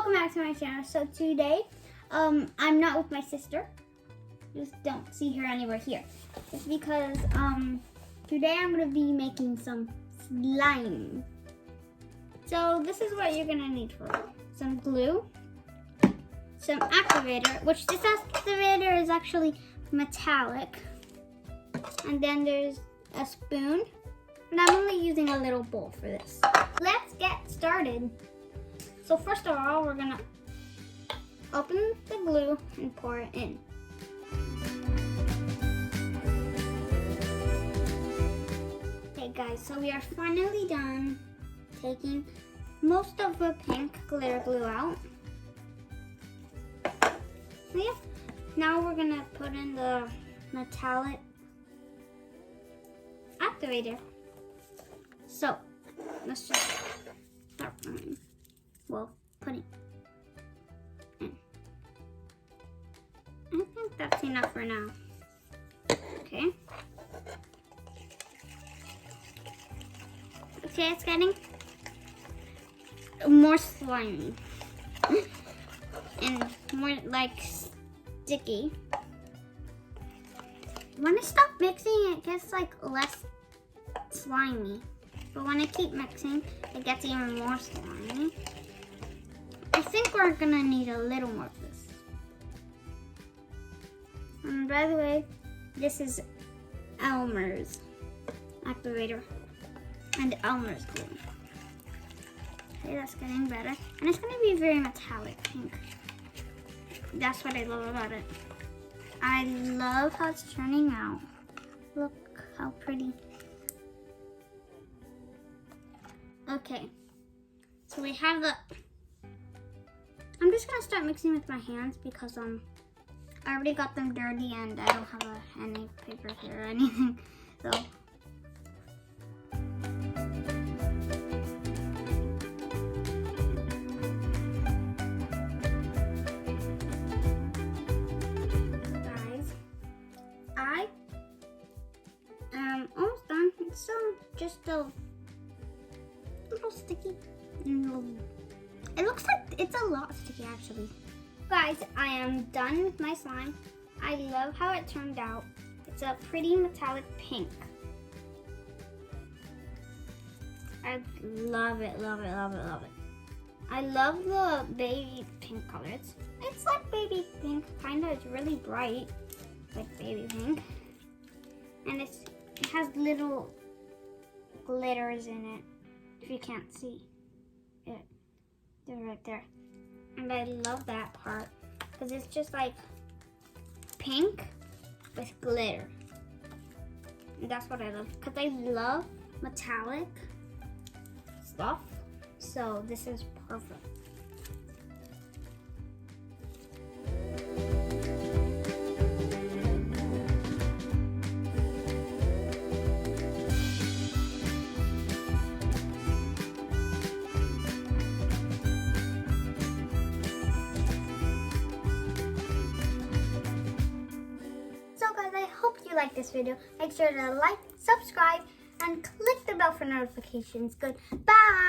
welcome back to my channel. So today, I'm not with my sister. Just don't see her anywhere here. It's because today I'm gonna be making some slime. So this is what you're gonna need for it. Some glue, some activator, which this activator is actually metallic. And then there's a spoon. And I'm only using a little bowl for this. Let's get started. So first of all, we're gonna open the glue and pour it in. Okay guys, so we are finally done taking most of the pink glitter glue out. So yeah, now we're gonna put in the metallic activator. So let's just start pouring. Well, putting in. I think that's enough for now. Okay. Okay, it's getting more slimy and more like sticky. When I stop mixing, it gets like less slimy. But when I keep mixing, it gets even more slimy. I think we're gonna need a little more of this. And by the way, this is Elmer's activator and Elmer's glue. Okay, that's getting better. And it's gonna be very metallic pink. That's what I love about it. I love how it's turning out. Look how pretty. Okay, so we have the, I'm just gonna start mixing with my hands because I already got them dirty and I don't have any paper here or anything, so. Guys, I am almost done. It's still just a little sticky. It looks like it's a lot sticky actually. Guys, I am done with my slime. I love how it turned out. It's a pretty metallic pink. I love it, love it, love it, love it. I love the baby pink color. It's like baby pink, kinda. It's really bright, like baby pink. And it has little glitters in it. If you can't see it, they're right there. And I love that part because it's just like pink with glitter. And that's what I love because I love metallic stuff. So this is perfect. Like this video, make sure to like, subscribe, and click the bell for notifications. Goodbye.